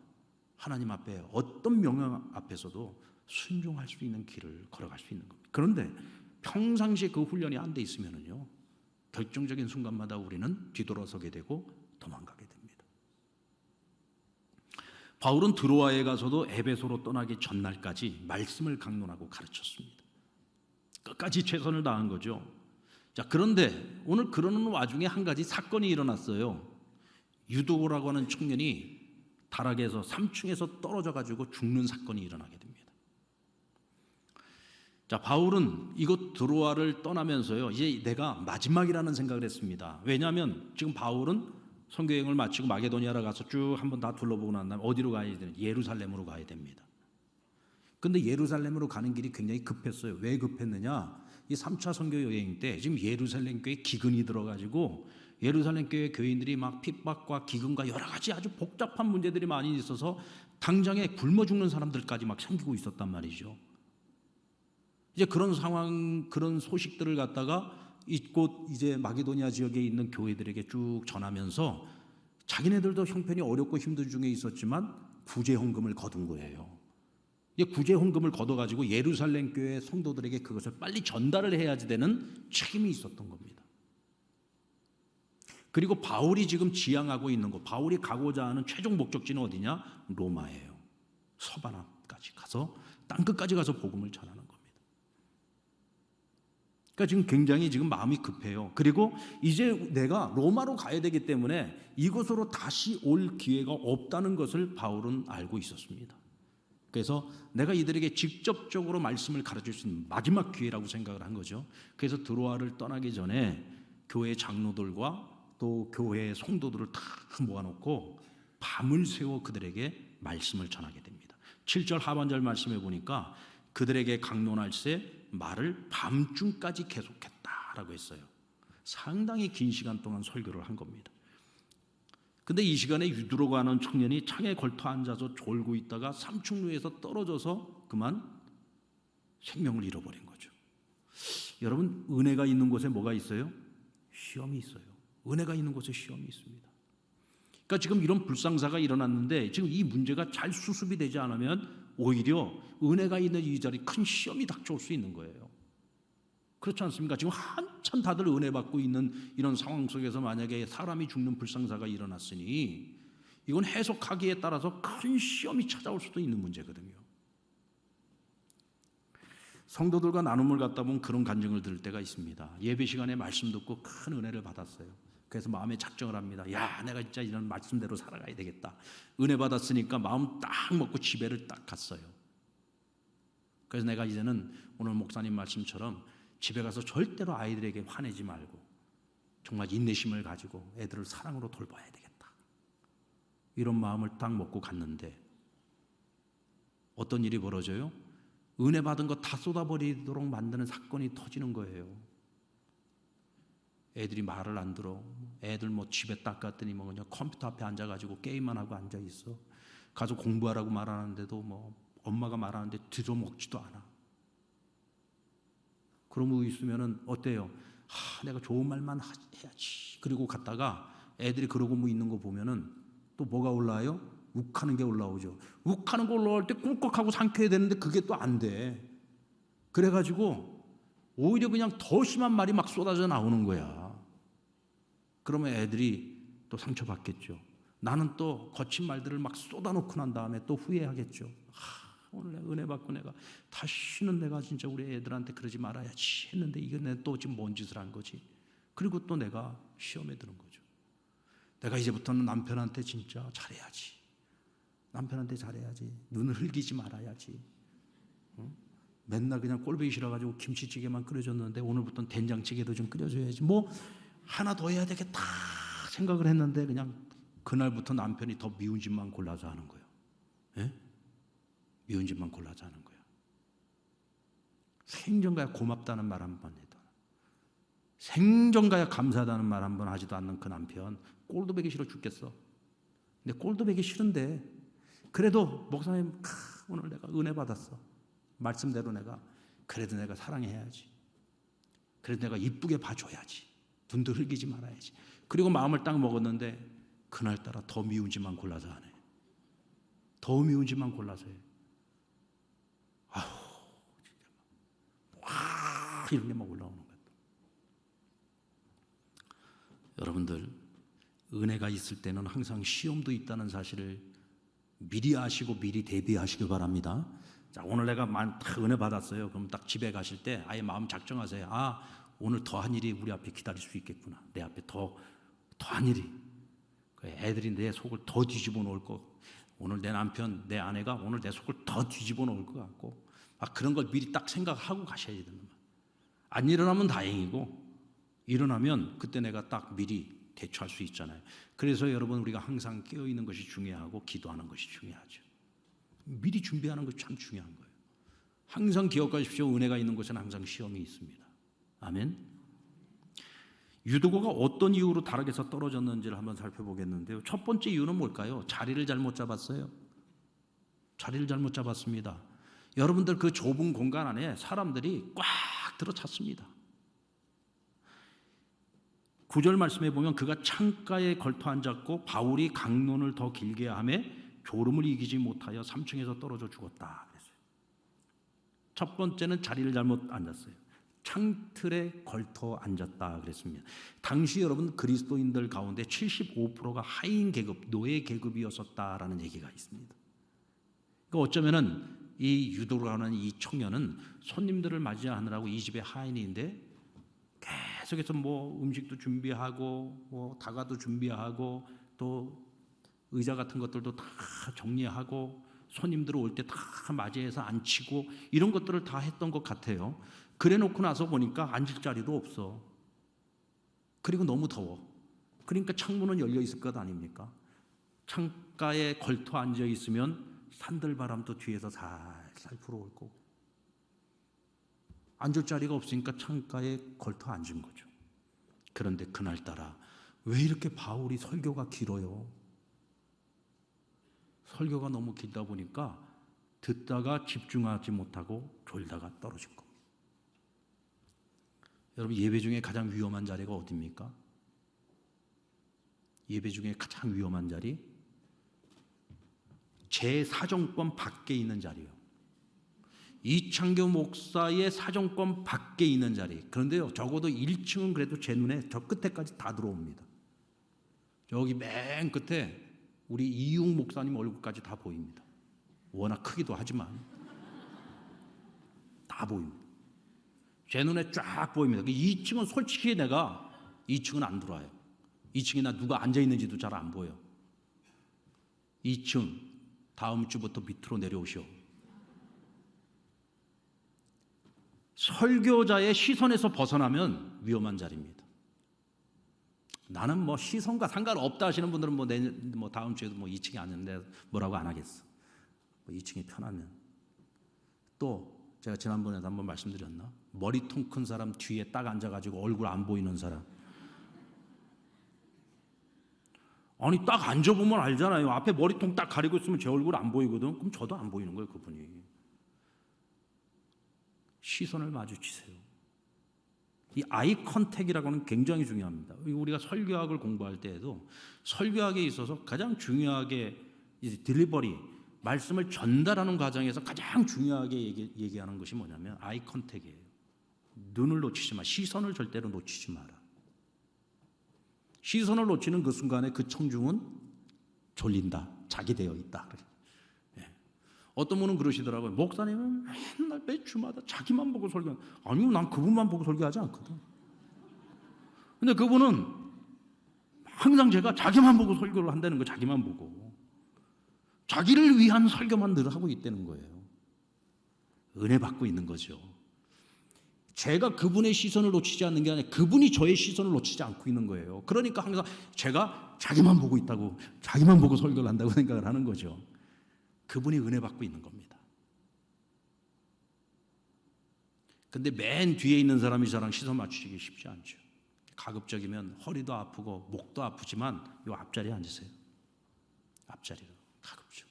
하나님 앞에 어떤 명령 앞에서도 순종할 수 있는 길을 걸어갈 수 있는 겁니다. 그런데 평상시에 그 훈련이 안 돼 있으면요, 결정적인 순간마다 우리는 뒤돌아서게 되고 도망가게 됩니다. 바울은 드로아에 가서도 에베소로 떠나기 전날까지 말씀을 강론하고 가르쳤습니다. 끝까지 최선을 다한 거죠. 자, 그런데 오늘 그러는 와중에 한 가지 사건이 일어났어요. 유도라고 하는 청년이 다락에서 3층에서 떨어져 가지고 죽는 사건이 일어나게 됩니다. 자, 바울은 이곳 드로아를 떠나면서요, 이제 내가 마지막이라는 생각을 했습니다. 왜냐하면 지금 바울은 선교 여행을 마치고 마게도니아로 가서 쭉 한번 다 둘러보고 난 다음에 어디로 가야 되냐? 예루살렘으로 가야 됩니다. 근데 예루살렘으로 가는 길이 굉장히 급했어요. 왜 급했느냐? 이 3차 선교 여행 때 지금 예루살렘 교회에 기근이 들어가지고 예루살렘 교회 교인들이 막 핍박과 기근과 여러 가지 아주 복잡한 문제들이 많이 있어서 당장에 굶어 죽는 사람들까지 막 생기고 있었단 말이죠. 이제 그런 상황, 그런 소식들을 갖다가 이곳 이제 마게도니아 지역에 있는 교회들에게 쭉 전하면서 자기네들도 형편이 어렵고 힘든 중에 있었지만 구제 헌금을 거둔 거예요. 이 구제 헌금을 걷어가지고 예루살렘 교회 성도들에게 그것을 빨리 전달을 해야지 되는 책임이 있었던 겁니다. 그리고 바울이 지금 지향하고 있는 곳, 바울이 가고자 하는 최종 목적지는 어디냐? 로마예요. 서바나까지 가서 땅끝까지 가서 복음을 전하는 겁니다. 그러니까 지금 굉장히 지금 마음이 급해요. 그리고 이제 내가 로마로 가야 되기 때문에 이곳으로 다시 올 기회가 없다는 것을 바울은 알고 있었습니다. 그래서 내가 이들에게 직접적으로 말씀을 가르칠 수 있는 마지막 기회라고 생각을 한 거죠. 그래서 드로아를 떠나기 전에 교회 장로들과 또 교회 성도들을 다 모아놓고 밤을 새워 그들에게 말씀을 전하게 됩니다. 7절 하반절 말씀해 보니까 그들에게 강론할세 말을 밤중까지 계속했다라고 했어요. 상당히 긴 시간 동안 설교를 한 겁니다. 근데 이 시간에 유두로가 하는 청년이 창에 걸터 앉아서 졸고 있다가 3층루에서 떨어져서 그만 생명을 잃어버린 거죠. 여러분, 은혜가 있는 곳에 뭐가 있어요? 시험이 있어요. 은혜가 있는 곳에 시험이 있습니다. 그러니까 지금 이런 불상사가 일어났는데 지금 이 문제가 잘 수습이 되지 않으면 오히려 은혜가 있는 이 자리에 큰 시험이 닥쳐올 수 있는 거예요. 그렇지 않습니까? 지금 한참 다들 은혜 받고 있는 이런 상황 속에서 만약에 사람이 죽는 불상사가 일어났으니 이건 해석하기에 따라서 큰 시험이 찾아올 수도 있는 문제거든요. 성도들과 나눔을 갖다 보면 그런 간증을 들을 때가 있습니다. 예배 시간에 말씀 듣고 큰 은혜를 받았어요. 그래서 마음에 작정을 합니다. 야, 내가 진짜 이런 말씀대로 살아가야 되겠다. 은혜 받았으니까 마음 딱 먹고 집에를 딱 갔어요. 그래서 내가 이제는 오늘 목사님 말씀처럼 집에 가서 절대로 아이들에게 화내지 말고 정말 인내심을 가지고 애들을 사랑으로 돌봐야 되겠다. 이런 마음을 딱 먹고 갔는데 어떤 일이 벌어져요? 은혜 받은 거 다 쏟아버리도록 만드는 사건이 터지는 거예요. 애들이 말을 안 들어. 애들 뭐 집에 딱 갔더니 뭐 그냥 컴퓨터 앞에 앉아가지고 게임만 하고 앉아 있어. 가서 공부하라고 말하는데도 뭐 엄마가 말하는데 들어먹지도 않아. 그러고 있으면은 어때요? 내가 좋은 말만 해야지. 그리고 갔다가 애들이 그러고 뭐 있는 거 보면은 또 뭐가 올라와요? 욱하는 게 올라오죠. 욱하는 거 올라올 때 꿀꺽하고 삼켜야 되는데 그게 또 안 돼. 그래가지고 오히려 그냥 더 심한 말이 막 쏟아져 나오는 거야. 그러면 애들이 또 상처받겠죠. 나는 또 거친 말들을 막 쏟아놓고 난 다음에 또 후회하겠죠. 오늘 은혜 받고 내가 다시는 내가 진짜 우리 애들한테 그러지 말아야지 했는데 이거 내가 또 지금 뭔 짓을 한 거지. 그리고 또 내가 시험에 드는 거죠. 내가 이제부터는 남편한테 진짜 잘해야지. 남편한테 잘해야지. 눈을 흘기지 말아야지. 맨날 그냥 꼴보기 싫어가지고 김치찌개만 끓여줬는데 오늘부터는 된장찌개도 좀 끓여줘야지. 뭐 하나 더 해야 되겠다 생각을 했는데 그냥 그날부터 남편이 더 미운 집만 골라서 하는 거예요. 예? 미운 집만 골라서 하는 거예요. 생전가야 고맙다는 말 한 번 해도, 생전가야 감사하다는 말 한 번 하지도 않는 그 남편, 꼴도 보기 싫어 죽겠어. 근데 꼴도 보기 싫은데 그래도 목사님 오늘 내가 은혜 받았어. 말씀대로 그래도 내가 사랑해야지. 그래도 내가 이쁘게 봐줘야지. 눈도 흘기지 말아야지. 그리고 마음을 딱 먹었는데 그날따라 더 미운 짓만 골라서 하네. 더 미운 짓만 골라서 해. 아우 진짜 와 이런 게 막 올라오는 거야. 여러분들, 은혜가 있을 때는 항상 시험도 있다는 사실을 미리 아시고 미리 대비하시길 바랍니다. 자, 오늘 내가 은혜 받았어요. 그럼 딱 집에 가실 때 아예 마음 작정하세요. 오늘 더한 일이 우리 앞에 기다릴 수 있겠구나. 내 앞에 더한 일이. 애들이 내 속을 더 뒤집어 놓을 거. 오늘 내 남편, 내 아내가 오늘 내 속을 더 뒤집어 놓을 것 같고, 그런 걸 미리 딱 생각하고 가셔야 되는 거예요. 안 일어나면 다행이고, 일어나면 그때 내가 딱 미리 대처할 수 있잖아요. 그래서 여러분, 우리가 항상 깨어 있는 것이 중요하고 기도하는 것이 중요하죠. 미리 준비하는 것이 참 중요한 거예요. 항상 기억하십시오. 은혜가 있는 곳에는 항상 시험이 있습니다. 아멘. 유두고가 어떤 이유로 다락에서 떨어졌는지를 한번 살펴보겠는데요. 첫 번째 이유는 뭘까요? 자리를 잘못 잡았어요. 자리를 잘못 잡았습니다. 여러분들, 그 좁은 공간 안에 사람들이 꽉 들어찼습니다. 9절 말씀에 보면 그가 창가에 걸터 앉았고 바울이 강론을 더 길게 하며 졸음을 이기지 못하여 3층에서 떨어져 죽었다 그랬어요. 첫 번째는 자리를 잘못 앉았어요. 창틀에 걸터 앉았다 그랬습니다. 당시 여러분, 그리스도인들 가운데 75%가 하인 계급, 노예 계급이었었다라는 얘기가 있습니다. 그러니까 어쩌면은 이 유도라는 이 청년은 손님들을 맞이하느라고 이 집의 하인인데 계속해서 뭐 음식도 준비하고 뭐 다가도 준비하고 또 의자 같은 것들도 다 정리하고 손님들 올 때 다 맞이해서 앉히고 이런 것들을 다 했던 것 같아요. 그래 놓고 나서 보니까 앉을 자리도 없어. 그리고 너무 더워. 그러니까 창문은 열려 있을 것 아닙니까? 창가에 걸터 앉아 있으면 산들바람도 뒤에서 살살 불어올 거고, 앉을 자리가 없으니까 창가에 걸터 앉은 거죠. 그런데 그날따라 왜 이렇게 바울이 설교가 길어요? 설교가 너무 길다 보니까 듣다가 집중하지 못하고 졸다가 떨어진 겁니다. 여러분, 예배 중에 가장 위험한 자리가 어디입니까? 예배 중에 가장 위험한 자리, 제 사정권 밖에 있는 자리요. 이창규 목사의 사정권 밖에 있는 자리. 그런데요, 적어도 1층은 그래도 제 눈에 저 끝에까지 다 들어옵니다. 저기 맨 끝에 우리 이용 목사님 얼굴까지 다 보입니다. 워낙 크기도 하지만 다 보입니다. 제 눈에 쫙 보입니다. 2층은 솔직히 내가 2층은 안 들어와요. 2층에 나 누가 앉아 있는지도 잘 안 보여. 2층 다음 주부터 밑으로 내려오시오. 설교자의 시선에서 벗어나면 위험한 자리입니다. 나는 뭐 시선과 상관없다 하시는 분들은 뭐 다음 주에도 뭐 2층에 앉는데 뭐라고 안 하겠어. 뭐 2층이 편하면. 또 제가 지난번에도 한번 말씀드렸나? 머리통 큰 사람 뒤에 딱 앉아가지고 얼굴 안 보이는 사람. 아니, 딱 앉아보면 알잖아요. 앞에 머리통 딱 가리고 있으면 제 얼굴 안 보이거든. 그럼 저도 안 보이는 거예요, 그분이. 시선을 마주치세요. 이 아이 컨택이라고 하는 굉장히 중요합니다. 우리가 설교학을 공부할 때에도 설교학에 있어서 가장 중요하게 이제 딜리버리, 말씀을 전달하는 과정에서 가장 중요하게 얘기하는 것이 뭐냐면 아이 컨택이에요. 눈을 놓치지 마. 시선을 절대로 놓치지 마라. 시선을 놓치는 그 순간에 그 청중은 졸린다. 자기 되어 있다. 어떤 분은 그러시더라고요. 목사님은 맨날 매 주마다 자기만 보고 설교. 아니요, 난 그분만 보고 설교하지 않거든. 근데 그분은 항상 제가 자기만 보고 설교를 한다는 거, 자기만 보고. 자기를 위한 설교만 늘 하고 있다는 거예요. 은혜 받고 있는 거죠. 제가 그분의 시선을 놓치지 않는 게 아니라 그분이 저의 시선을 놓치지 않고 있는 거예요. 그러니까 항상 제가 자기만 보고 있다고, 자기만 보고 설교를 한다고 생각을 하는 거죠. 그분이 은혜 받고 있는 겁니다. 근데 맨 뒤에 있는 사람이 저랑 시선 맞추기 쉽지 않죠. 가급적이면 허리도 아프고 목도 아프지만 이 앞자리에 앉으세요. 앞자리로 가급적.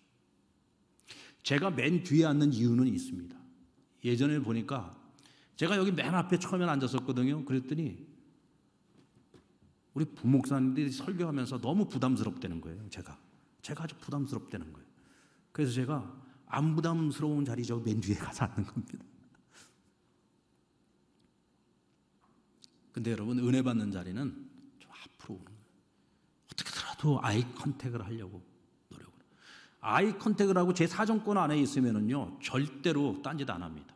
제가 맨 뒤에 앉는 이유는 있습니다. 예전에 보니까 제가 여기 맨 앞에 처음에 앉았었거든요. 그랬더니 우리 부목사님들이 설교하면서 너무 부담스럽다는 거예요. 제가 아주 부담스럽다는 거예요. 그래서 제가 안 부담스러운 자리 저 맨 뒤에 가서 앉는 겁니다. 근데 여러분, 은혜 받는 자리는 좀 앞으로 오는 거예요. 어떻게더라도 아이 컨택을 하려고 노력을. 아이 컨택을 하고 제 사정권 안에 있으면은요 절대로 딴짓 안 합니다.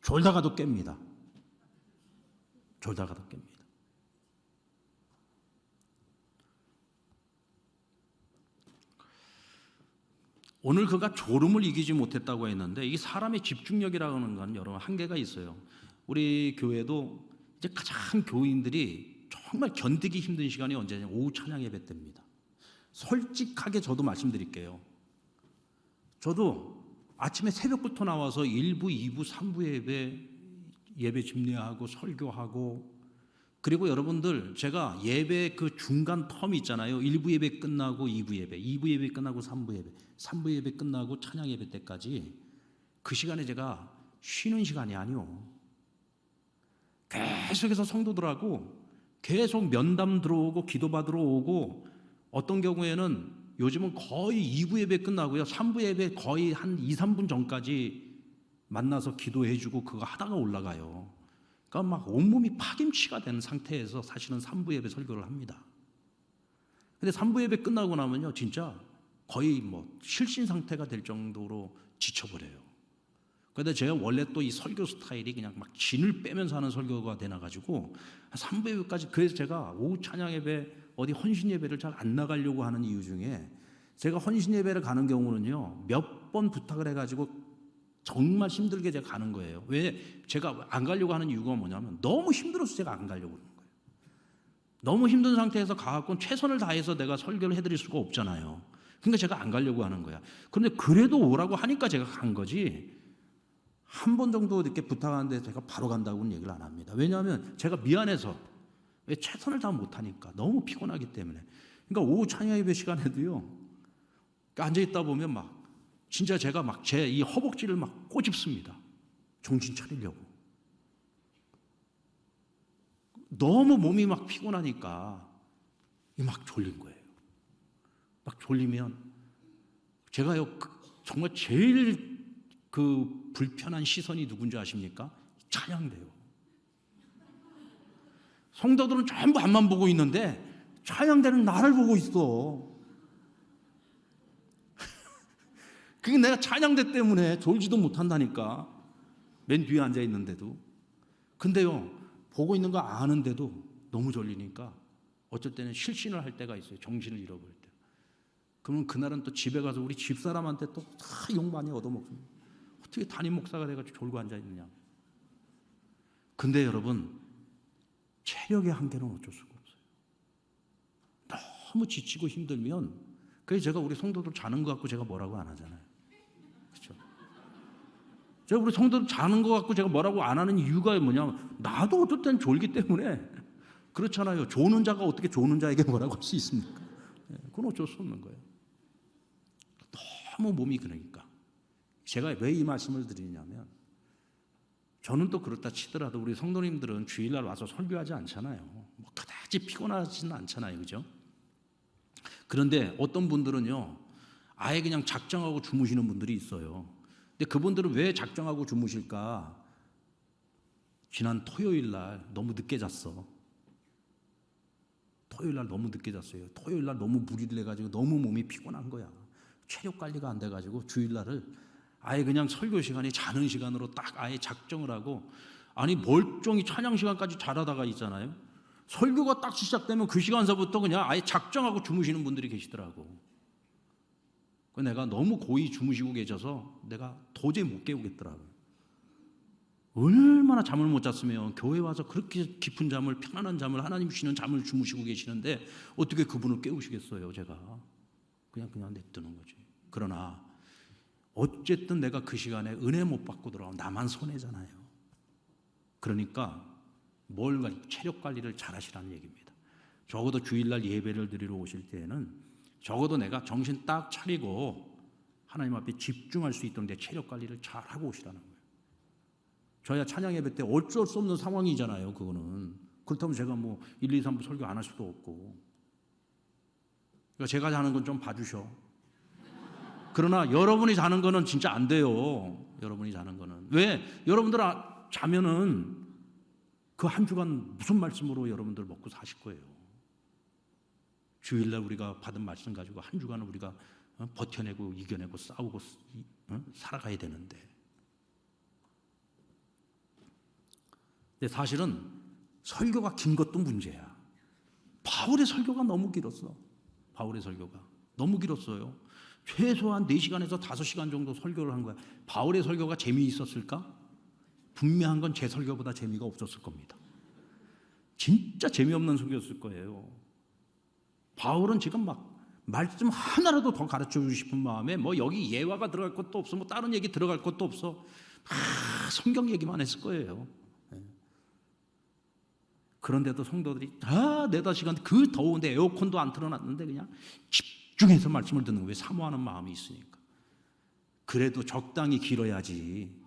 졸다가도 깹니다. 졸다가도 깹니다. 오늘 그가 졸음을 이기지 못했다고 했는데 이 사람의 집중력이라는 건 여러분 한계가 있어요. 우리 교회도 이제 가장 교인들이 정말 견디기 힘든 시간이 언제냐? 오후 찬양 예배 때입니다. 솔직하게 저도 말씀드릴게요. 저도 아침에 새벽부터 나와서 1부, 2부, 3부 예배 집례하고 설교하고, 그리고 여러분들 제가 예배 그 중간 텀이 있잖아요. 1부 예배 끝나고 2부 예배, 2부 예배 끝나고 3부 예배, 3부 예배 끝나고 찬양 예배 때까지 그 시간에 제가 쉬는 시간이 아니요. 계속해서 성도들하고 계속 면담 들어오고 기도 받으러 오고, 어떤 경우에는 요즘은 거의 2부 예배 끝나고요 3부 예배 거의 한 2, 3분 전까지 만나서 기도해주고 그거 하다가 올라가요. 그러니까 막 온몸이 파김치가 된 상태에서 사실은 3부 예배 설교를 합니다. 근데 3부 예배 끝나고 나면요 진짜 거의 뭐 실신 상태가 될 정도로 지쳐버려요. 그런데 제가 원래 또 이 설교 스타일이 그냥 막 진을 빼면서 하는 설교가 되나가지고 3부 예배까지, 그래서 제가 오후 찬양 예배 어디 헌신 예배를 잘 안 나가려고 하는 이유 중에, 제가 헌신 예배를 가는 경우는요 몇 번 부탁을 해가지고 정말 힘들게 제가 가는 거예요. 왜 제가 안 가려고 하는 이유가 뭐냐면 너무 힘들어서 제가 안 가려고 하는 거예요. 너무 힘든 상태에서 가갖고 최선을 다해서 내가 설교를 해드릴 수가 없잖아요. 그러니까 제가 안 가려고 하는 거야. 그런데 그래도 오라고 하니까 제가 간 거지, 한 번 정도 이렇게 부탁하는데 제가 바로 간다고는 얘기를 안 합니다. 왜냐하면 제가 미안해서, 왜 최선을 다 못하니까, 너무 피곤하기 때문에. 그러니까 오후 찬양 예배 시간에도요 앉아있다 보면 막 진짜 제가 막 제 이 허벅지를 막 꼬집습니다. 정신 차리려고. 너무 몸이 막 피곤하니까 막 졸린 거예요. 막 졸리면 제가요 정말 제일 그 불편한 시선이 누군지 아십니까? 찬양대요. 성도들은 전부 앞만 보고 있는데 찬양대는 나를 보고 있어. 그게 내가 찬양대 때문에 졸지도 못한다니까. 맨 뒤에 앉아 있는데도. 근데요 보고 있는 거 아는데도 너무 졸리니까 어쩔 때는 실신을 할 때가 있어요. 정신을 잃어버릴 때. 그러면 그날은 또 집에 가서 우리 집사람한테 또 다 욕 많이 얻어먹습니다. 어떻게 담임 목사가 돼가지고 졸고 앉아 있느냐. 근데 여러분, 체력의 한계는 어쩔 수가 없어요. 너무 지치고 힘들면, 그래서 제가 우리 성도들 자는 거 갖고 제가 뭐라고 안 하잖아요. 그렇죠? 제가 우리 성도들 자는 거 갖고 제가 뭐라고 안 하는 이유가 뭐냐면, 나도 어떨 땐 졸기 때문에 그렇잖아요. 조는 자가 어떻게 조는 자에게 뭐라고 할 수 있습니까? 그건 어쩔 수 없는 거예요. 너무 몸이 그러니까. 제가 왜 이 말씀을 드리냐면, 저는 또 그렇다 치더라도 우리 성도님들은 주일날 와서 설교하지 않잖아요. 뭐 그다지 피곤하지는 않잖아요. 그죠? 그런데 어떤 분들은요 아예 그냥 작정하고 주무시는 분들이 있어요. 근데 그분들은 왜 작정하고 주무실까? 지난 토요일날 너무 늦게 잤어. 토요일날 너무 늦게 잤어요. 토요일날 너무 무리를 해가지고 너무 몸이 피곤한 거야. 체력 관리가 안 돼가지고 주일날을 아예 그냥 설교 시간이 자는 시간으로 딱 아예 작정을 하고, 아니 멀쩡히 찬양 시간까지 잘하다가 있잖아요. 설교가 딱 시작되면 그 시간서부터 그냥 아예 작정하고 주무시는 분들이 계시더라고. 내가 너무 고이 주무시고 계셔서 내가 도저히 못 깨우겠더라고요. 얼마나 잠을 못 잤으면 교회 와서 그렇게 깊은 잠을, 편안한 잠을, 하나님 주시는 잠을 주무시고 계시는데 어떻게 그분을 깨우시겠어요. 제가 그냥 냅두는 거지. 그러나 어쨌든 내가 그 시간에 은혜 못 받고 들어가면 나만 손해잖아요. 그러니까 체력 관리를 잘 하시라는 얘기입니다. 적어도 주일날 예배를 드리러 오실 때에는 적어도 내가 정신 딱 차리고 하나님 앞에 집중할 수 있도록 내 체력 관리를 잘 하고 오시라는 거예요. 저야 찬양 예배 때 어쩔 수 없는 상황이잖아요. 그거는. 그렇다면 제가 1, 2, 3부 설교 안 할 수도 없고. 그러니까 제가 자는 건 좀 봐주셔. 그러나 여러분이 자는 거는 진짜 안 돼요. 여러분이 자는 거는. 왜? 여러분들 자면은 그 한 주간 무슨 말씀으로 여러분들 먹고 사실 거예요. 주일날 우리가 받은 말씀 가지고 한 주간을 우리가 버텨내고 이겨내고 싸우고 살아가야 되는데. 근데 사실은 설교가 긴 것도 문제야. 바울의 설교가 너무 길었어. 바울의 설교가 너무 길었어요. 최소한 4시간에서 5시간 정도 설교를 한 거야. 바울의 설교가 재미있었을까? 분명한 건 제 설교보다 재미가 없었을 겁니다. 진짜 재미없는 설교였을 거예요. 바울은 지금 말씀 하나라도 더 가르쳐 주고 싶은 마음에 여기 예화가 들어갈 것도 없어, 다른 얘기 들어갈 것도 없어. 성경 얘기만 했을 거예요. 그런데도 성도들이 4-5시간 그 더운데 에어컨도 안 틀어놨는데 그냥 집중해서 말씀을 듣는 거예요. 사모하는 마음이 있으니까. 그래도 적당히 길어야지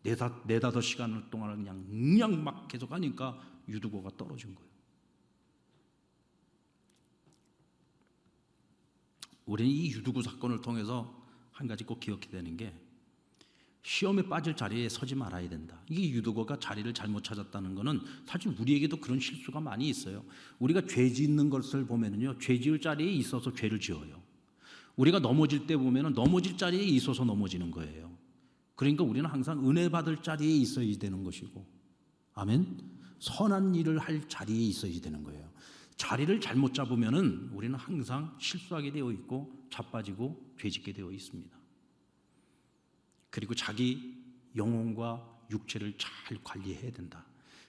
4-5시간 동안 그냥 막 계속 하니까 유두고가 떨어진 거예요. 우리는 이 유두고 사건을 통해서 한 가지 꼭 기억해야 되는 게 시험에 빠질 자리에 서지 말아야 된다. 이게 유두고가 자리를 잘못 찾았다는 것은 사실 우리에게도 그런 실수가 많이 있어요. 우리가 죄 짓는 것을 보면은요, 죄 지을 자리에 있어서 죄를 지어요. 우리가 넘어질 때 보면은 넘어질 자리에 있어서 넘어지는 거예요. 그러니까 우리는 항상 은혜 받을 자리에 있어야 되는 것이고, 아멘. 선한 일을 할 자리에 있어야 되는 거예요. 자리를 잘못 잡으면은 우리는 항상 실수하게 되어 있고 자빠지고 죄짓게 되어 있습니다. 그리고 자기 영혼과 육체를 잘 관리해야 된다.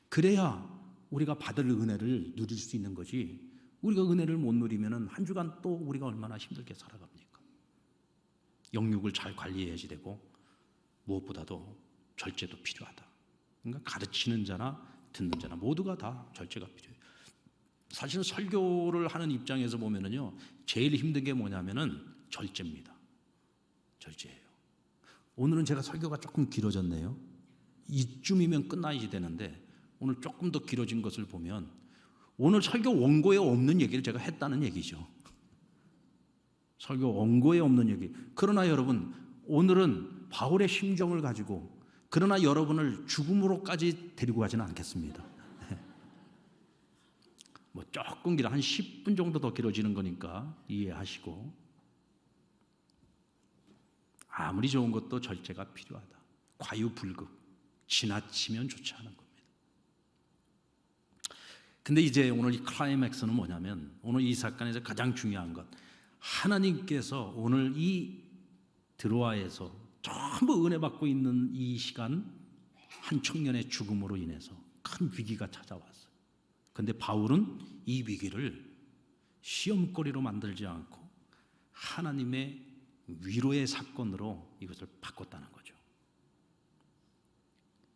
그래야 우리가 받을 은혜를 누릴 수 있는 거지. 우리가 은혜를 못 누리면은 한 주간 또 우리가 얼마나 힘들게 살아갑니까? 영육을 잘 관리해야지 되고 무엇보다도 절제도 필요하다. 그러니까 가르치는 자나 듣는 자나 모두가 다 절제가 필요해요. 사실은 설교를 하는 입장에서 보면은요, 제일 힘든 게 뭐냐면은 절제입니다. 절제예요. 오늘은 제가 설교가 조금 길어졌네요. 이쯤이면 끝나야 되는데 오늘 조금 더 길어진 것을 보면 오늘 설교 원고에 없는 얘기를 제가 했다는 얘기죠. 설교 원고에 없는 얘기. 그러나 여러분, 오늘은 바울의 심정을 가지고, 그러나 여러분을 죽음으로까지 데리고 가지는 않겠습니다. 조금 길어, 한 10분 정도 더 길어지는 거니까 이해하시고, 아무리 좋은 것도 절제가 필요하다. 과유불급, 지나치면 좋지 않은 겁니다. 근데 이제 오늘 이 클라이맥스는 뭐냐면, 오늘 이 사건에서 가장 중요한 것, 하나님께서 오늘 이 드로아에서 전부 은혜 받고 있는 이 시간, 한 청년의 죽음으로 인해서 큰 위기가 찾아왔어요. 근데 바울은 이 위기를 시험거리로 만들지 않고 하나님의 위로의 사건으로 이것을 바꿨다는 거죠.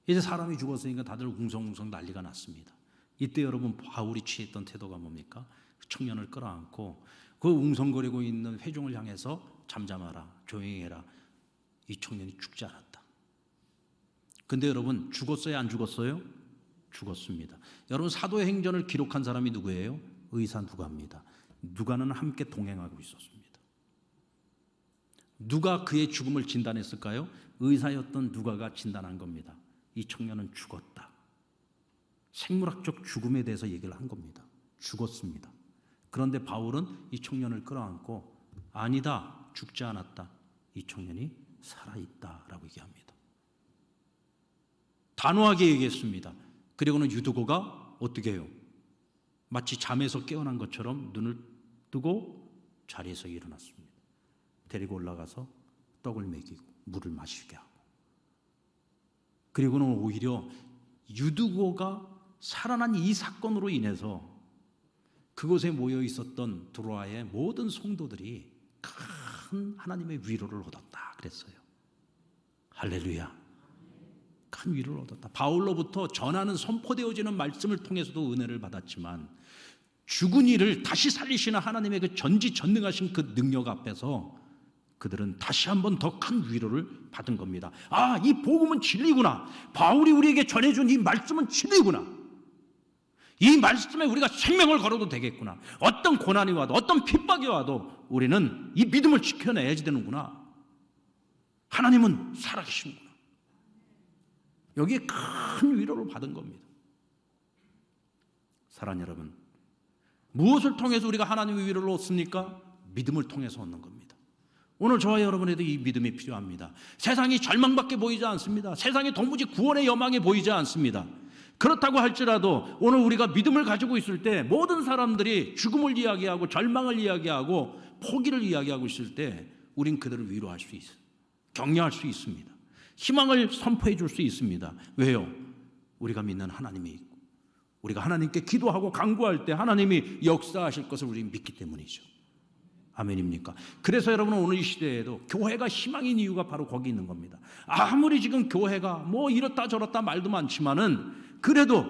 이제 사람이 죽었으니까 다들 웅성웅성 난리가 났습니다. 이때 여러분, 바울이 취했던 태도가 뭡니까? 청년을 끌어안고 그 웅성거리고 있는 회중을 향해서 잠잠하라, 조용히 해라. 이 청년이 죽지 않았다. 근데 여러분, 죽었어요, 안 죽었어요? 죽었습니다. 여러분, 사도행전을 기록한 사람이 누구예요? 의사 누가입니다. 누가는 함께 동행하고 있었습니다. 누가 그의 죽음을 진단했을까요? 의사였던 누가가 진단한 겁니다. 이 청년은 죽었다. 생물학적 죽음에 대해서 얘기를 한 겁니다. 죽었습니다. 그런데 바울은 이 청년을 끌어안고 아니다, 죽지 않았다. 이 청년이 살아있다라고 얘기합니다. 단호하게 얘기했습니다. 그리고는 유두고가 어떻게 해요? 마치 잠에서 깨어난 것처럼 눈을 뜨고 자리에서 일어났습니다. 데리고 올라가서 떡을 먹이고 물을 마시게 하고, 그리고는 오히려 유두고가 살아난 이 사건으로 인해서 그곳에 모여 있었던 드로아의 모든 성도들이 큰 하나님의 위로를 얻었다 그랬어요. 할렐루야. 큰 위로를 얻었다. 바울로부터 전하는 선포되어지는 말씀을 통해서도 은혜를 받았지만 죽은 이를 다시 살리시는 하나님의 그 전지전능하신 그 능력 앞에서 그들은 다시 한번 더 큰 위로를 받은 겁니다. 아, 이 복음은 진리구나. 바울이 우리에게 전해준 이 말씀은 진리구나. 이 말씀에 우리가 생명을 걸어도 되겠구나. 어떤 고난이 와도 어떤 핍박이 와도 우리는 이 믿음을 지켜내야지 되는구나. 하나님은 살아계시는구나. 여기에 큰 위로를 받은 겁니다. 사랑하는 여러분, 무엇을 통해서 우리가 하나님의 위로를 얻습니까? 믿음을 통해서 얻는 겁니다. 오늘 저와 여러분에도 이 믿음이 필요합니다. 세상이 절망밖에 보이지 않습니다. 세상이 도무지 구원의 여망이 보이지 않습니다. 그렇다고 할지라도 오늘 우리가 믿음을 가지고 있을 때 모든 사람들이 죽음을 이야기하고 절망을 이야기하고 포기를 이야기하고 있을 때 우린 그들을 위로할 수 있어요. 격려할 수 있습니다. 희망을 선포해 줄 수 있습니다. 왜요? 우리가 믿는 하나님이 있고 우리가 하나님께 기도하고 간구할 때 하나님이 역사하실 것을 우리는 믿기 때문이죠. 아멘입니까? 그래서 여러분, 오늘 이 시대에도 교회가 희망인 이유가 바로 거기 있는 겁니다. 아무리 지금 교회가 뭐 이렇다 저렇다 말도 많지만은 그래도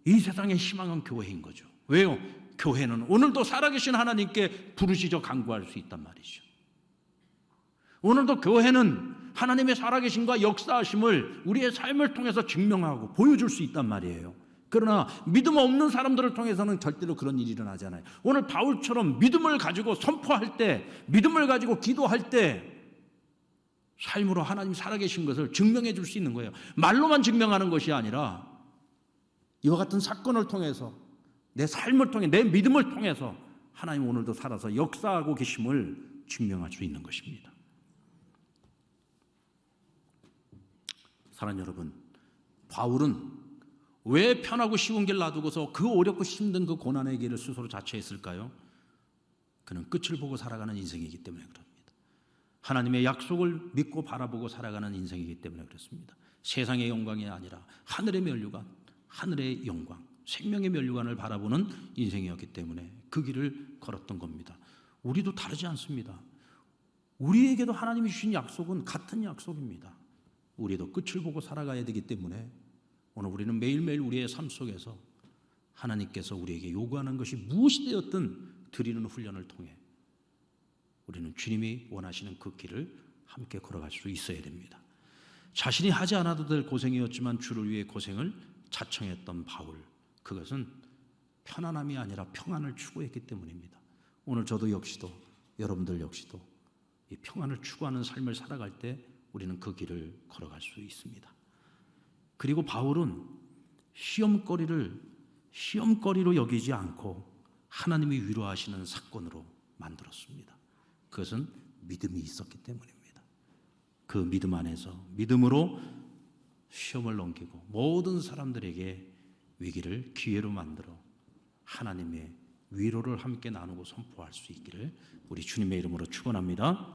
이 세상의 희망은 교회인 거죠. 왜요? 교회는 오늘도 살아계신 하나님께 부르짖어 간구할 수 있단 말이죠. 오늘도 교회는 하나님의 살아계심과 역사하심을 우리의 삶을 통해서 증명하고 보여줄 수 있단 말이에요. 그러나 믿음 없는 사람들을 통해서는 절대로 그런 일이 일어나지 않아요. 오늘 바울처럼 믿음을 가지고 선포할 때, 믿음을 가지고 기도할 때 삶으로 하나님 살아계신 것을 증명해 줄 수 있는 거예요. 말로만 증명하는 것이 아니라 이와 같은 사건을 통해서, 내 삶을 통해, 내 믿음을 통해서 하나님 오늘도 살아서 역사하고 계심을 증명할 수 있는 것입니다. 사랑하는 여러분, 바울은 왜 편하고 쉬운 길 놔두고서 그 어렵고 힘든 그 고난의 길을 스스로 자처했을까요? 그는 끝을 보고 살아가는 인생이기 때문에 그렇습니다. 하나님의 약속을 믿고 바라보고 살아가는 인생이기 때문에 그렇습니다. 세상의 영광이 아니라 하늘의 면류관, 하늘의 영광, 생명의 면류관을 바라보는 인생이었기 때문에 그 길을 걸었던 겁니다. 우리도 다르지 않습니다. 우리에게도 하나님이 주신 약속은 같은 약속입니다. 우리도 끝을 보고 살아가야 되기 때문에 오늘 우리는 매일매일 우리의 삶 속에서 하나님께서 우리에게 요구하는 것이 무엇이 되었든 드리는 훈련을 통해 우리는 주님이 원하시는 그 길을 함께 걸어갈 수 있어야 됩니다. 자신이 하지 않아도 될 고생이었지만 주를 위해 고생을 자청했던 바울, 그것은 편안함이 아니라 평안을 추구했기 때문입니다. 오늘 저도 역시도, 여러분들 역시도 이 평안을 추구하는 삶을 살아갈 때 우리는 그 길을 걸어갈 수 있습니다. 그리고 바울은 시험거리로 여기지 않고 하나님이 위로하시는 사건으로 만들었습니다. 그것은 믿음이 있었기 때문입니다. 그 믿음 안에서 믿음으로 시험을 넘기고 모든 사람들에게 위기를 기회로 만들어 하나님의 위로를 함께 나누고 선포할 수 있기를 우리 주님의 이름으로 축원합니다.